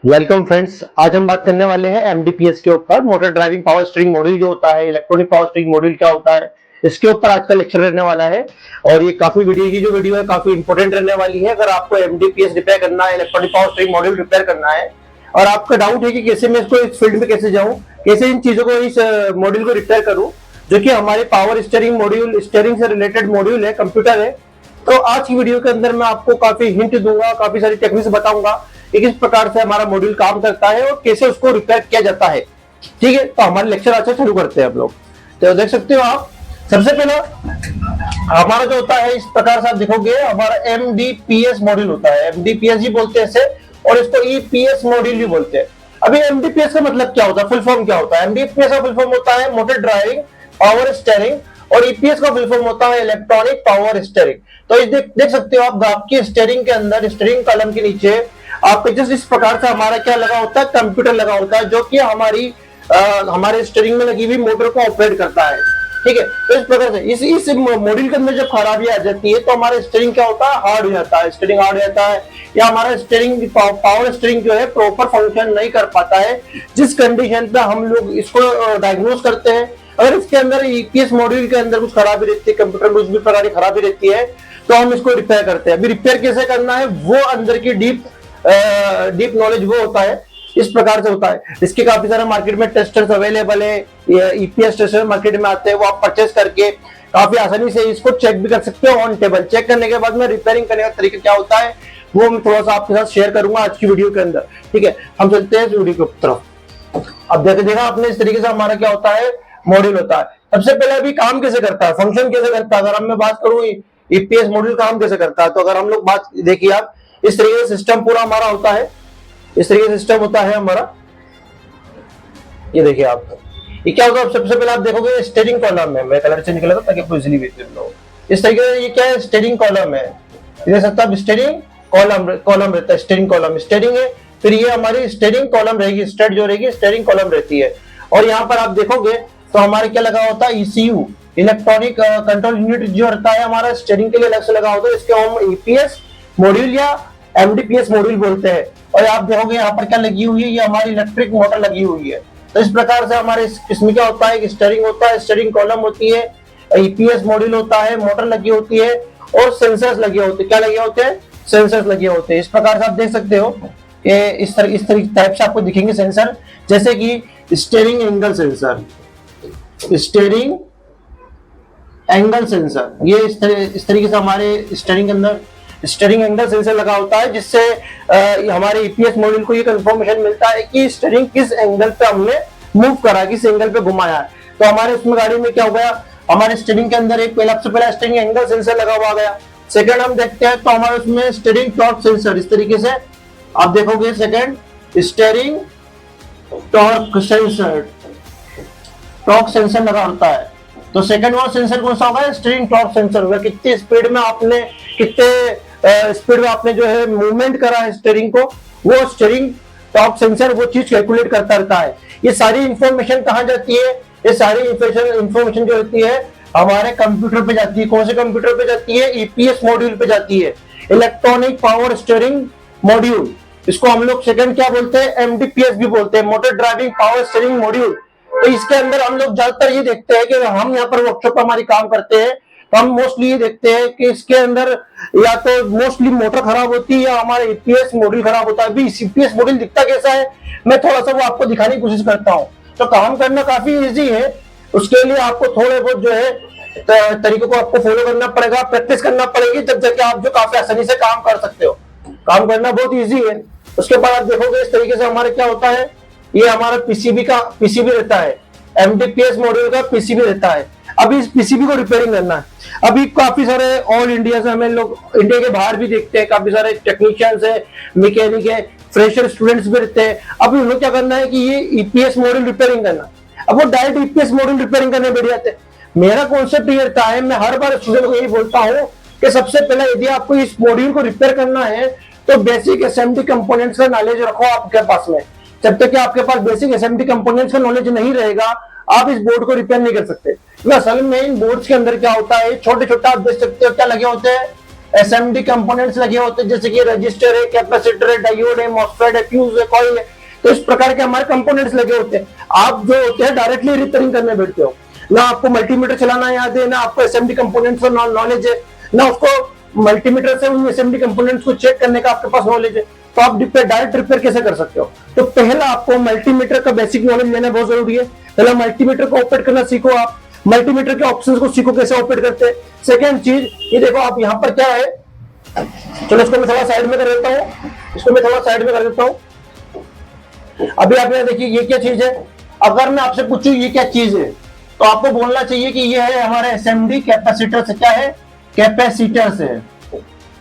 Welcome friends. आज हम बात करने वाले हैं एमडीपीएस के ऊपर। Motor driving power steering module जो होता है, इलेक्ट्रॉनिक पावर स्टीयरिंग मॉड्यूल क्या होता है, इसके ऊपर आज का लेक्चर रहने वाला है। और ये काफी वीडियो है काफी इंपॉर्टेंट रहने वाली है। अगर आपको एमडीपीएस रिपेयर करना है, electronic power steering module repair करना है और आपका डाउट है कि कैसे मैं इसको इस फील्ड में कैसे जाऊं, कैसे इन चीजों को, इस मॉड्यूल को रिपेयर करूं, जो कि हमारे पावर स्टीयरिंग मॉड्यूल, स्टीयरिंग से रिलेटेड मॉड्यूल है, कंप्यूटर है। तो आज की वीडियो के अंदर मैं आपको काफी हिंट दूंगा, काफी सारी टेक्निक्स बताऊंगा कि किस प्रकार से हमारा मॉड्यूल काम करता है और कैसे उसको रिपेयर किया जाता है। ठीक है, तो हमारे लेक्चर आज से शुरू करते हैं आप लोग। तो देख सकते हो आप, सबसे पहला हमारा जो होता है, इस प्रकार से आप देखोगे, हमारा एमडीपीएस मॉड्यूल होता है। एमडीपीएस भी बोलते हैं इसे, और इसको ईपीएस मॉड्यूल भी बोलते हैं। अभी एमडीपीएस का मतलब क्या होता है, फुल फॉर्म क्या होता है? एमडीपीएस का फुल फॉर्म होता है मोटर ड्राइविंग पावर स्टीयरिंग, और ईपीएस का फुल फॉर्म होता है इलेक्ट्रॉनिक पावर स्टीयरिंग। तो इस देख सकते हो आप, आपकी स्टीयरिंग के अंदर, स्टीयरिंग कॉलम के नीचे आपके जस्ट इस प्रकार से हमारा क्या लगा होता है, कंप्यूटर लगा होता है, जो कि हमारे स्टीयरिंग में लगी हुई मोटर को ऑपरेट करता है। ठीक है, तो इस प्रकार से इस मॉड्यूल के अंदर जब खराबी आ जाती है तो हमारा स्टीयरिंग क्या होता है, हार्ड हो जाता है, स्टीयरिंग हार्ड हो जाता है, या हमारा स्टीयरिंग पावर स्टीयरिंग जो है प्रॉपर फंक्शन नहीं कर पाता है। जिस कंडीशन पे हम लोग इसको डायग्नोज करते हैं, अगर इसके अंदर ईपीएस मॉड्यूल के अंदर कुछ खराबी रहती है, कंप्यूटर में कुछ भी प्रकार की खराबी रहती है, तो हम इसको रिपेयर करते हैं। अभी रिपेयर कैसे करना है, वो अंदर की डीप नॉलेज वो होता है, इस प्रकार से होता है। इसके काफी सारे मार्केट में टेस्टर्स अवेलेबल है, ईपीएस टेस्टर मार्केट में आते हैं, वो आप परचेस करके काफी आसानी से इसको चेक भी कर सकते हो ऑन टेबल। चेक करने के बाद में रिपेयरिंग करने का तरीका क्या होता है, वो मैं थोड़ा सा आपके साथ शेयर करूंगा आज की वीडियो के अंदर। ठीक है, हम चलते हैं इस वीडियो की तरफ। अब देखा आपने, इस तरीके से हमारा क्या होता है, मॉड्यूल होता है। सबसे पहले अभी काम कैसे करता है, फंक्शन कैसे करता है, अगर मैं बात करूं ईपीएस मॉड्यूल काम कैसे करता है, तो अगर हम लोग बात देखिए आप, इस तरीके से सिस्टम पूरा हमारा होता है, इस तरीके से सिस्टम होता है हमारा। ये देखिए आप, ये क्या होगा, सबसे पहले आप देखोगे स्टीयरिंग कॉलम है, मैं कलर चेंज कर लेता हूं ताकि आपको इजीली देख। इस तरीके से ये क्या है, स्टीयरिंग कॉलम है, देख सकते हैं आप, स्टीयरिंग कॉलम रहता है, स्टीयरिंग कॉलम स्टीयरिंग है। फिर ये हमारी स्टीयरिंग कॉलम रहेगी, स्टेट जो रहेगी स्टीयरिंग कॉलम रहती है। और यहाँ पर आप देखोगे तो हमारे क्या लगा होता है, ईसीयू, इलेक्ट्रॉनिक कंट्रोल यूनिट जो रहता है हमारा स्टीयरिंग के लिए अलग से लगा होता है, इसके हम ईपीएस मॉड्यूल या एमडीपीएस मॉड्यूल बोलते हैं। और आप देखोगे यहाँ पर क्या लगी हुई है, ये हमारी इलेक्ट्रिक मोटर लगी हुई है। तो इस प्रकार से हमारे इसमें क्या होता है, स्टीयरिंग होता है, स्टीयरिंग कॉलम होती है, ईपीएस मॉड्यूल होता है, मोटर लगी होती है, और सेंसर्स लगे होते हैं। क्या लगे होते हैं, सेंसर्स लगे होते हैं। इस प्रकार से आप देख सकते हो कि इस टाइप से आपको दिखेंगे सेंसर, जैसे कि steering angle sensor, steering angle sensor, ये इस तरीके से हमारे स्टीयरिंग के अंदर स्टीयरिंग एंगल सेंसर लगा होता है, जिससे हमारे ईपीएस मॉड्यूल को ये कंफर्मेशन मिलता है कि स्टीयरिंग किस एंगल पे हमने मूव करा, किस एंगल पे घुमाया है। तो हमारे उसमें गाड़ी में क्या हो गया, हमारे स्टीयरिंग के अंदर एक सबसे पहला स्टीयरिंग एंगल सेंसर लगा हुआ गया। सेकंड हम देखते हैं तो हमारे उसमें स्टीयरिंग टॉर्क सेंसर, इस तरीके से आप देखोगे, second steering torque sensor, torque sensor लगा होता है। तो सेकंड वाला सेंसर कौन सा होगा, स्टीयरिंग टॉर्क सेंसर होगा, कितनी स्पीड में आपने, कितने स्पीड में आपने जो है मूवमेंट करा है स्टीयरिंग को, वो स्टीयरिंग टॉर्क सेंसर वो चीज कैलकुलेट करता रहता है। ये सारी इंफॉर्मेशन कहाँ जाती है, ये सारी इंफॉर्मेशन जो होती है हमारे कंप्यूटर पे जाती है। कौन से कंप्यूटर पे जाती है, ईपीएस मॉड्यूल पे जाती है, इलेक्ट्रॉनिक पावर स्टीयरिंग मॉड्यूल। इसको हम लोग सेकंड क्या बोलते हैं, एमडीपीएस भी बोलते हैं, motor driving power steering module. तो इसके अंदर हम लोग ज्यादातर ये देखते हैं कि हम यहाँ पर वर्कशॉप हमारी काम करते हैं, तो हम मोस्टली ये देखते हैं कि इसके अंदर या तो मोस्टली मोटर खराब होती है या हमारा ईपीएस मॉड्यूल खराब होता है। अभी ईपीएस मॉड्यूल दिखता कैसा है, मैं थोड़ा सा वो आपको दिखाने की कोशिश करता हूँ। तो काम करना काफी इजी है, उसके लिए आपको थोड़े बहुत जो है तरीकों को आपको फॉलो करना पड़ेगा, प्रैक्टिस करना पड़ेगी, तब जाके आप जो काफी आसानी से काम कर सकते हो। काम करना बहुत इजी है। उसके बाद आप देखोगे इस तरीके से हमारे क्या होता है, ये हमारा पीसीबी रहता है, एमडीपीएस मॉड्यूल का पीसीबी रहता है। अभी इस पीसीबी को रिपेयरिंग करना है। अभी काफी सारे ऑल इंडिया से हमें लोग, इंडिया के बाहर भी देखते हैं, काफी सारे टेक्नीशियंस है, मैकेनिक है, फ्रेशर स्टूडेंट्स भी रहते हैं। अभी उन्हें क्या करना है कि ये ईपीएस मॉड्यूल रिपेयरिंग करना, अब वो डायरेक्ट ईपीएस मॉड्यूल रिपेयरिंग करने बैठ जाते हैं। मेरा कॉन्सेप्ट ये रहता है, मैं हर बार स्टूडेंट को यही बोलता हूँ कि सबसे पहले यदि आपको इस मॉड्यूल को रिपेयर करना है तो बेसिक एसएमडी कंपोनेंट्स का नॉलेज रखो आपके पास में। जब तक कि आपके पास बेसिक एसएमडी कंपोनेंट्स का नॉलेज नहीं रहेगा, आप इस बोर्ड को रिपेयर नहीं कर सकते। असल में इन बोर्ड्स के अंदर क्या होता है, छोटे छोटे आप देख सकते हो क्या लगे होते हैं, एसएमडी कंपोनेंट्स लगे होते हैं, जैसे कि रजिस्टर है, कैपेसिटर है, डायोड है, मॉसफेट है, फ्यूज है, कॉइल है। तो इस प्रकार के हमारे कंपोनेंट्स लगे होते हैं। आप जो होते हैं डायरेक्टली रिपेयरिंग करने बैठते हो, ना आपको मल्टीमीटर चलाना याद है, ना आपको एसएमडी कंपोनेंट्स का नॉलेज है, ना उसको मल्टीमीटर से उन एसएमडी कंपोनेंट्स को चेक करने का आपके पास नॉलेज है। तो आप डायरेक्ट रिपेयर कैसे कर सकते हो? तो पहला आपको मल्टीमीटर का बेसिक नॉलेज लेना बहुत जरूरी है। पहला मल्टीमीटर को ऑपरेट करना सीखो, आप मल्टीमीटर के ऑप्शंस को सीखो कैसे ऑपरेट करते हैं। सेकंड चीज ये देखो, आप यहाँ पर क्या है, चलो इसको मैं थोड़ा साइड में कर देता हूँ, इसको मैं थोड़ा साइड में कर देता हूँ। अभी आप यहाँ देखिए, ये क्या चीज है? अगर मैं आपसे पूछूं ये क्या चीज है, तो आपको बोलना चाहिए कि ये है हमारे एसएमडी कैपेसिटर से। क्या है? कैपेसिटर से।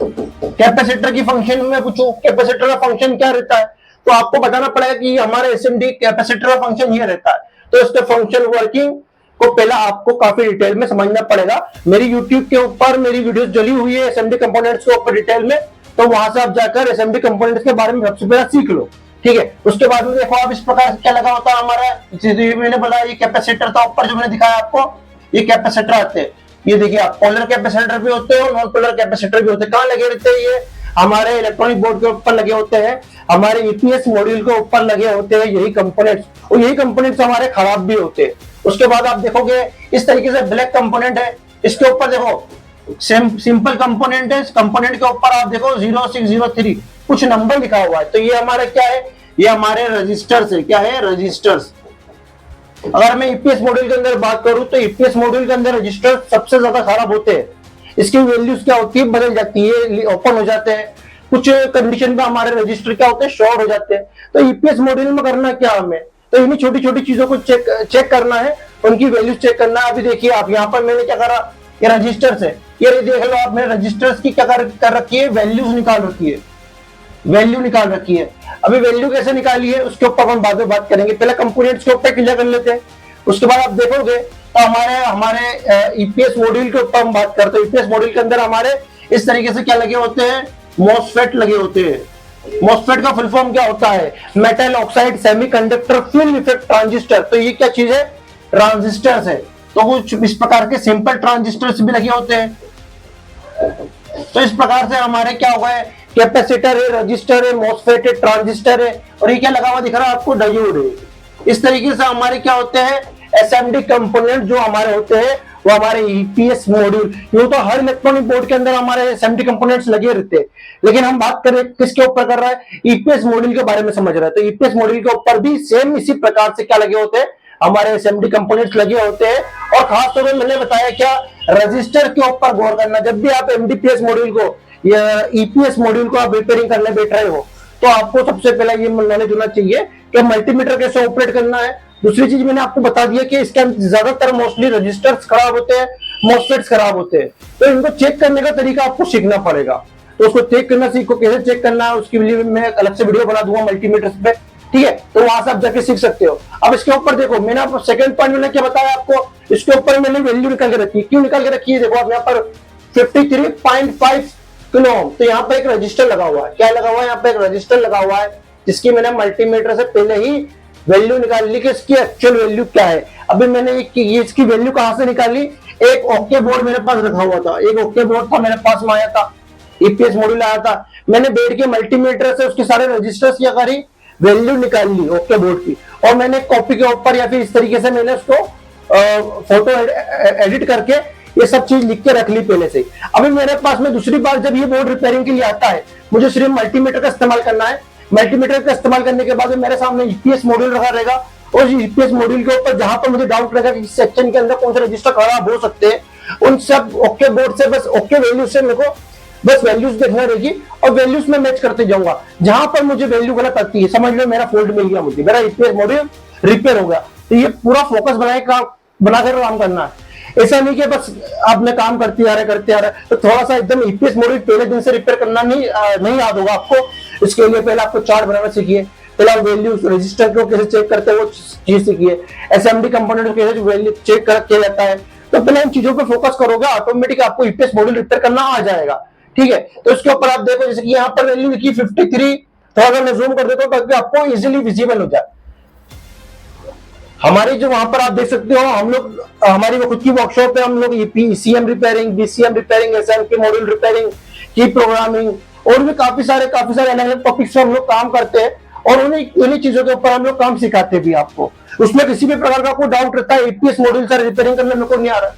कैपेसिटर की फंक्शन में पूछूं, कैपेसिटर का फंक्शन क्या रहता है, तो आपको बताना पड़ेगा कि हमारे एसएमडी कैपेसिटर का फंक्शन ये रहता है। तो इसके फंक्शन वर्किंग को पहला आपको काफी डिटेल में समझना पड़ेगा। मेरी YouTube के ऊपर मेरी वीडियोस डली हुई है एसएमडी कंपोनेंट्स के ऊपर डिटेल में, तो वहां से आप जाकर एसएमडी कंपोनेंट्स के बारे में सबसे पहले सीख लो, ठीक है। उसके बाद में देखो आप इस प्रकार से क्या लगा होता है हमारा, मैंने बोला ये कैपेसिटर था ऊपर जो मैंने दिखाया आपको, ये कैपेसिटर आते हैं। ये देखिए आप पोलर कैपेसिटर भी होते हैं और नॉन पोलर कैपेसिटर भी होते हैं। कहाँ लगे रहते हैं? ये हमारे इलेक्ट्रॉनिक बोर्ड के ऊपर लगे होते हैं, हमारे ईपीएस मॉड्यूल के ऊपर लगे होते हैं यही कंपोनेंट्स, और यही कंपोनेंट्स हमारे खराब भी होते हैं। उसके बाद आप देखोगे इस तरीके से ब्लैक कंपोनेंट है, इसके ऊपर देखो सिंपल कंपोनेंट है, कंपोनेंट के ऊपर आप देखो 0603 कुछ नंबर लिखा हुआ है। तो ये हमारे क्या है? ये हमारे रजिस्टर्स है। क्या है? रजिस्टर्स। अगर मैं ईपीएस मॉड्यूल के अंदर बात करूं तो ईपीएस मॉड्यूल के अंदर रजिस्टर सबसे ज्यादा खराब होते हैं। इसकी वैल्यूज क्या होती है? बदल जाती है, ओपन हो जाते हैं, कुछ कंडीशन पे हमारे रजिस्टर क्या होते हैं? शॉर्ट हो जाते हैं। तो ईपीएस मॉड्यूल में करना क्या हमें? तो इन्हीं छोटी छोटी चीजों को चेक करना है, उनकी वैल्यूज चेक करना है। अभी देखिए आप यहाँ पर मैंने क्या करा, ये रजिस्टर्स है, ये देख लो आप, मैंने रजिस्टर्स की क्या कर रखी है? वैल्यूज निकाल रखी है, वैल्यू निकाल रखी है। अभी वैल्यू कैसे निकाली है उसके ऊपर हम बाद में बात करेंगे, पहले कंपोनेंट्स के ऊपर क्लियर कर लेते हैं। उसके बाद आप देखोगे तो हमारे ईपीएस मॉड्यूल के ऊपर हम बात करते हैं। ईपीएस मॉड्यूल के अंदर हमारे इस तरीके से क्या लगे होते हैं? मॉसफेट लगे होते हैं। मॉसफेट का फुल फॉर्म क्या होता है? Metal oxide semiconductor film effect transistor. तो ये क्या चीज है? ट्रांजिस्टर्स है। तो कुछ इस प्रकार के सिंपल ट्रांजिस्टर्स भी लगे होते हैं। तो इस प्रकार से हमारे क्या हुआ है? कैपेसिटर है, रजिस्टर है, मॉसफेट है, ट्रांजिस्टर है, और ये क्या लगा हुआ दिख रहा है आपको? डायोड है। इस तरीके से हमारे क्या होते हैं? एसएमडी कंपोनेंट जो हमारे होते हैं वो हमारे ईपीएस मॉड्यूल, यूं तो हर इलेक्ट्रॉनिक बोर्ड के अंदर हमारे एसएमडी कंपोनेंट्स लगे रहते हैं, लेकिन हम बात करें किसके ऊपर कर रहा है? ईपीएस मॉड्यूल के बारे में समझ रहा है। तो ईपीएस मॉड्यूल के ऊपर भी सेम इसी प्रकार से क्या लगे होते हैं? हमारे एसएमडी कंपोनेंट्स लगे होते हैं। और खासतौर पर मैंने बताया क्या, रजिस्टर के ऊपर गौर करना। जब भी आप एमडीपीएस मॉड्यूल को या ईपीएस मॉड्यूल को आप रिपेयरिंग करने बैठ रहे हो तो आपको सबसे पहले ये नॉलेज होना चाहिए कि मल्टीमीटर कैसे ऑपरेट करना है। दूसरी चीज मैंने आपको बता दिया कि इसके ज्यादातर मोस्टली रजिस्टर्स खराब होते हैं, मॉसफेट्स खराब होते हैं। तो इनको चेक करने का तरीका आपको सीखना पड़ेगा। तो उसको चेक करना सीखो, कैसे चेक करना है उसके लिए मैं अलग से वीडियो बना दूंगा मल्टीमीटर्स पे, ठीक है। तो वहां से आप जाके सीख सकते हो। अब इसके ऊपर देखो, मैंने आपको सेकंड पॉइंट मैंने क्या बताया आपको, इसके ऊपर मैंने वैल्यू निकाल के रखी है। क्यों निकाल के रखी है? देखो आप यहाँ पर 53.5 किलो ओम। तो यहाँ पे एक रजिस्टर लगा हुआ है। क्या लगा हुआ है? यहाँ पे एक रजिस्टर लगा हुआ है, जिसकी मैंने मल्टीमीटर से पहले ही वैल्यू निकाल ली कि इसकी एक्चुअल वैल्यू क्या है। अभी मैंने ये इसकी वैल्यू कहां से निकाली? एक ओके बोर्ड मेरे पास रखा हुआ था, एक ओके बोर्ड था मेरे पास में आया था, ईपीएस मॉड्यूल आया था। मैंने बैठ के मल्टीमीटर से उसके सारे रजिस्टर्स क्या करी, वैल्यू निकाल ली ओके बोर्ड की, और मैंने कॉपी के ऊपर या फिर इस तरीके से मैंने उसको फोटो एडिट करके ये सब चीज लिख के रख ली पहले से। अभी मेरे पास में दूसरी बार जब ये बोर्ड रिपेयरिंग के लिए आता है, मुझे सिर्फ मल्टीमीटर का इस्तेमाल करना है। मल्टीमीटर का इस्तेमाल करने के बाद मेरे सामने ईपीएस मॉड्यूल रखा रहेगा, और ईपीएस मॉड्यूल के ऊपर जहां पर मुझे डाउट रहेगा कि सेक्शन के अंदर कौन से रजिस्टर खराब हो सकते हैं, उन सब ओके बोर्ड से बस ओके वैल्यू से मेरे को बस वैल्यूज देखना रहेगी, और वैल्यूज में मैच करते जाऊंगा। जहां पर मुझे वैल्यू गलत आती है, समझ लो मेरा फॉल्ट मिल गया, मुझे मेरा ईपीएस मॉड्यूल रिपेयर हो गया। तो ये पूरा फोकस बनाकर काम करना है। ऐसा नहीं कि बस आपने काम करते आ रहे तो थोड़ा सा एकदम ईपीएस मॉड्यूल पहले दिन से रिपेयर करना नहीं याद होगा आपको। इसके लिए पहले आपको चार्ट बनाना सीखिए, पहले वैल्यू रजिस्टर को कैसे चेक करते हैं वो चीज सीखिए, एसएमडी कंपोनेंट को कैसे वैल्यू चेक किया जाता है। तो पहले इन चीजों पे फोकस करोगे, ऑटोमेटिक आपको ईपीएस मॉड्यूल रिपेयर करना आ जाएगा, ठीक है। तो इसके ऊपर आप देखो, जैसे कि यहाँ पर वैल्यू लिखी 53, थोड़ा सा मैं जूम कर देता हूँ ताकि आपको इजीली विजिबल हो जाए। हमारी जो वहां पर आप देख सकते हो, हम लोग हमारी वो खुद की वर्कशॉप है, हम लोग ECM repairing, BCM repairing, SMK module repairing, की प्रोग्रामिंग, और भी काफी सारे अलग अलग टॉपिक्स पे हम लोग काम करते हैं, और उन्हीं चीजों के ऊपर हम लोग काम सिखाते भी आपको। उसमें किसी भी प्रकार का कोई डाउट रहता है, ईपीएस मॉड्यूल सर रिपेयरिंग करने मेरे को नहीं आ रहा,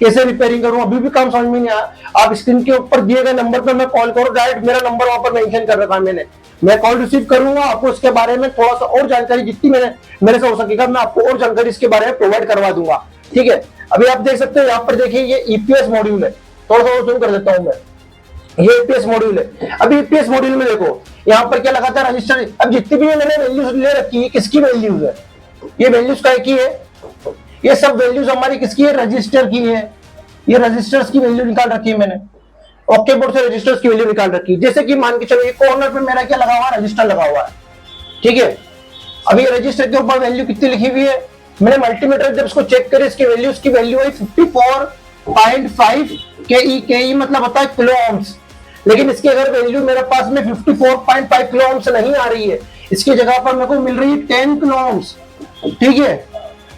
कैसे रिपेयरिंग करूं, अभी भी काम समझ में नहीं आया, आप स्क्रीन के ऊपर दिए गए नंबर पर मैं कॉल करो, डायरेक्ट मेरा नंबर वहां पर मेंशन कर रखा है मैं कॉल रिसीव करूंगा, आपको इसके बारे में थोड़ा सा और जानकारी जितनी मेरे से हो सकेगा मैं आपको और जानकारी इसके बारे में प्रोवाइड करवा दूंगा। ठीक है, अभी आप देख सकते हो यहाँ पर देखिए ये ईपीएस मॉड्यूल है, थोड़ा सा जूम कर देता हूं मैं, ये ईपीएस मॉड्यूल है। अभी ईपीएस मॉड्यूल में देखो यहाँ पर क्या लगा था, रजिस्टर। अब जितनी भी मैंने वैल्यूज ले रखी है, किसकी वैल्यूज है, ये वैल्यूज काय की है, ये सब वैल्यूज हमारी किसकी है, रजिस्टर की है। ये रजिस्टर्स की वैल्यू निकाल रखी है मैंने, ओके बोर्ड से रजिस्टर्स की वैल्यू निकाल रखी है। जैसे कि मान के चलो ये कॉर्नर पे मेरा क्या लगा हुआ है, रजिस्टर लगा हुआ है। ठीक है, अभी रजिस्टर के ऊपर वैल्यू कितनी लिखी हुई है, मैंने मल्टीमीटर जब इसको चेक करे, इसकी वैल्यू है 54.5 के मतलब होता है किलो ओम्स। लेकिन इसकी अगर वैल्यू मेरे पास में 54.5 किलो ओम्स नहीं आ रही है, इसकी जगह पर मेरे को मिल रही है 10 किलो ओम्स, ठीक है,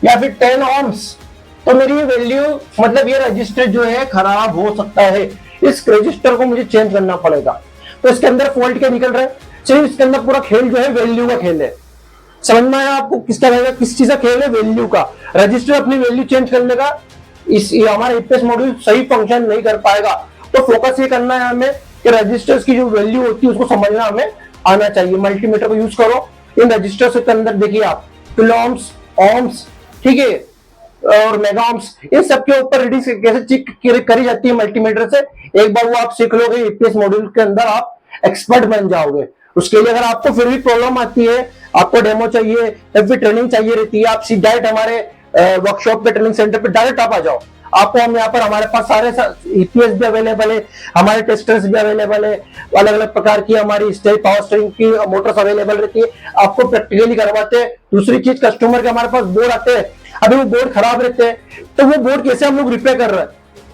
या फिर 10 ओम्स, तो मेरी वैल्यू मतलब ये रजिस्टर जो है खराब हो सकता है। इस रजिस्टर को मुझे चेंज करना पड़ेगा। तो इसके अंदर फॉल्ट क्या निकल रहा है, सिर्फ इसके अंदर पूरा खेल जो है वैल्यू का खेल है। समझ में आया आपको किसका रहेगा, किस चीज का खेल है, वैल्यू का। रजिस्टर अपनी वैल्यू चेंज करने का हमारा ईपीएस मॉड्यूल सही फंक्शन नहीं कर पाएगा। तो फोकस ये करना है हमें कि रजिस्टर्स की जो वैल्यू होती है उसको समझना हमें आना चाहिए। मल्टीमीटर को यूज करो, इन रजिस्टर्स के अंदर देखिए आप किलो ओम्स, ओम्स, ठीक है, और मेगा ओम्स, इन सब के ऊपर रीडिंग कैसे चेक करी जाती है मल्टीमीटर से। एक बार वो आप सीख लोगे, ईपीएस मॉड्यूल के अंदर आप एक्सपर्ट बन जाओगे। उसके लिए अगर आपको फिर भी प्रॉब्लम आती है, आपको डेमो चाहिए या फिर ट्रेनिंग चाहिए रहती है, आप डायरेक्ट हमारे वर्कशॉप पे, ट्रेनिंग सेंटर पे डायरेक्ट आप आ जाओ। आपको हम यहाँ पर, हमारे पास सारे ईपीएस भी अवेलेबल है, हमारे टेस्टर्स भी अवेलेबल है, अलग अलग प्रकार की हमारी पावर स्टीयरिंग की मोटर्स अवेलेबल रहती है, आपको प्रैक्टिकली करवाते हैं। दूसरी चीज, कस्टमर के हमारे पास बोर्ड आते हैं, अभी वो बोर्ड खराब रहते हैं, तो वो बोर्ड कैसे हम लोग रिपेयर कर रहे हैं,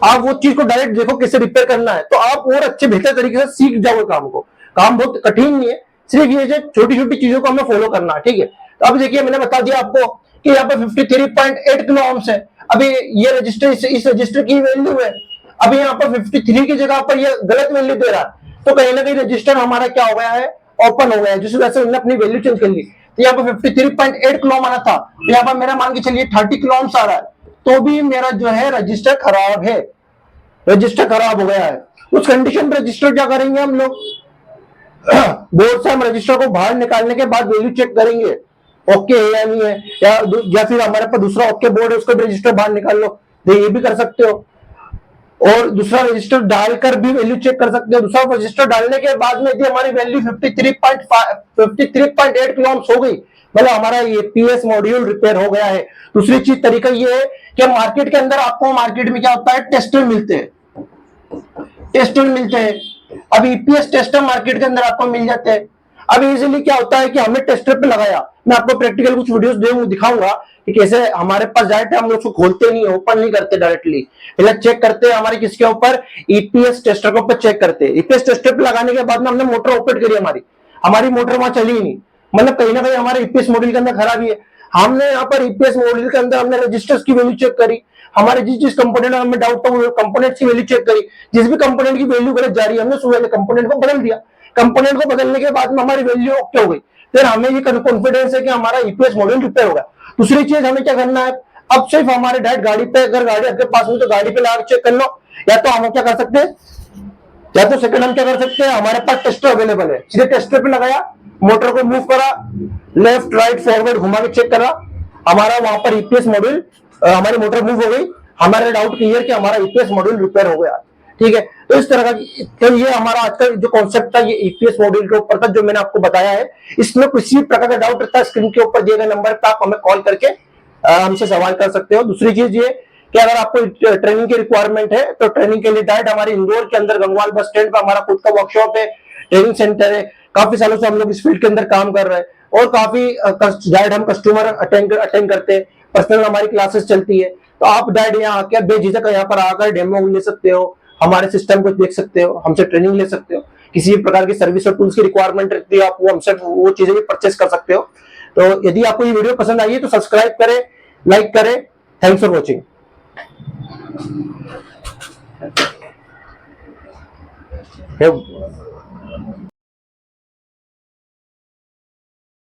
आप वो चीज को डायरेक्ट देखो कैसे रिपेयर करना है, तो आप और अच्छे बेहतर तरीके से सीख जाओ काम को। काम बहुत कठिन नहीं है, सिर्फ ये जो छोटी छोटी चीजों को हमें फॉलो करना है। ठीक है, तो अब देखिए मैंने बता दिया आपको कि यहाँ पे 53.8 किलो ओम्स है। अभी ये रजिस्टर, इस रजिस्टर की वैल्यू है, अभी यहाँ पर 53 की जगह पर ये गलत वैल्यू दे रहा है, तो कहीं ना कहीं रजिस्टर हमारा क्या हो गया है, ओपन हो गया है, जिस वजह से उन्होंने अपनी वैल्यू चेंज कर ली। तो यहाँ पर 53.8 किलो ओम आना था, तो यहाँ पर मेरा मान के चलिए 30 किलो ओम्स आ रहा है, तो भी मेरा जो है रजिस्टर खराब है, रजिस्टर खराब हो गया है। उस कंडीशन में रजिस्टर क्या करेंगे हम लोग, बोर्ड से हम रजिस्टर को बाहर निकालने के बाद वैल्यू चेक करेंगे ओके है या नहीं है, या फिर हमारे पास दूसरा ओके बोर्ड है, उसको भी रजिस्टर बाहर निकाल लो, तो ये भी कर सकते हो। और दूसरा रजिस्टर डालकर भी वैल्यू चेक कर सकते हो। दूसरा रजिस्टर डालने के बाद में यदि हमारी वैल्यू 53.8 किलो ओम्स हो गई, मतलब हमारा ईपीएस मॉड्यूल रिपेयर हो गया है। दूसरी चीज, तरीका ये है कि मार्केट के अंदर आपको, मार्केट में क्या होता है, टेस्टर मिलते हैं, टेस्टर मिलते हैं। अब ईपीएस टेस्टर मार्केट के अंदर आपको मिल जाते हैं। अब इजीली क्या होता है कि हमने टेस्टर पे लगाया, मैं आपको प्रैक्टिकल कुछ वीडियोस दिखाऊंगा कि कैसे हमारे पास डायरेक्ट हम लोग उसको खोलते नहीं, ओपन नहीं करते डायरेक्टली, पहले चेक करते हैं हमारे किसके ऊपर, ईपीएस टेस्टर के ऊपर चेक करते हैं। ईपीएस टेस्टर पे लगाने के बाद में हमने मोटर ऑपरेट करी, हमारी मोटर वहां चली ही नहीं, मतलब कहीं ना कहीं हमारे ईपीएस मॉड्यूल के अंदर खराबी है। हमने यहाँ पर ईपीएस मॉड्यूल के अंदर हमने रजिस्टर्स की वैल्यू चेक करी, हमारे जिस कंपोनेंट में हमें डाउट था वो कंपोनेंट की वैल्यू चेक करी, जिस भी कंपोनेंट की वैल्यू गलत जा रही है हमने उस कंपोनेंट को बदल दिया। कंपोनेंट को बदलने के बाद में हमारी वैल्यू ओके हो गई, फिर हमें ये कॉन्फिडेंस है कि हमारा ईपीएस मॉड्यूल रिपेयर होगा। दूसरी चीज हमें क्या करना है, अब सिर्फ हमारे डायरेक्ट गाड़ी पे, अगर गाड़ी आपके पास में तो गाड़ी पे लगा चेक कर लो, या तो हम क्या कर सकते हैं, या तो सेकंड हम क्या कर सकते हैं, हमारे पास टेस्टर अवेलेबल है, सीधे टेस्टर पे लगाया, मोटर को मूव करा, लेफ्ट राइट फॉरवर्ड घुमा के चेक करा, हमारा वहां पर ईपीएस मॉड्यूल, हमारी मोटर मूव हो गई, हमारा डाउट क्लियर कि हमारा ईपीएस मॉड्यूल रिपेयर हो गया। ठीक है, तो इस तरह का, तो ये हमारा आज का जो कॉन्सेप्ट था ये ईपीएस मॉड्यूल के ऊपर था, जो मैंने आपको बताया है। इसमें किसी भी प्रकार का डाउट रहता है, स्क्रीन के ऊपर दिए गए नंबर पर आप हमें कॉल करके हमसे सवाल कर सकते हो। दूसरी चीज ये कि अगर आपको ट्रेनिंग की रिक्वायरमेंट है तो ट्रेनिंग के लिए डायरेक्ट हमारे इंदौर के अंदर गंगवाल बस स्टैंड पर हमारा खुद का वर्कशॉप है, ट्रेनिंग सेंटर है। काफी सालों से हम लोग इस फील्ड के अंदर काम कर रहे हैं, और काफी डायरेक्ट हम कस्टमर अटेंड करते हैं, पर्सनल हमारी क्लासेस चलती है। तो आप डायरेक्ट यहाँ आकर बेझिझक यहाँ पर आकर डेमो ले सकते हो, हमारे सिस्टम को देख सकते हो, हमसे ट्रेनिंग ले सकते हो। किसी भी प्रकार की सर्विस और टूल्स की रिक्वायरमेंट रहती है, आप वो हमसे वो चीजें भी परचेस कर सकते हो। तो यदि आपको ये वीडियो पसंद आई है तो सब्सक्राइब करें, लाइक करें। Thanks for watching. हे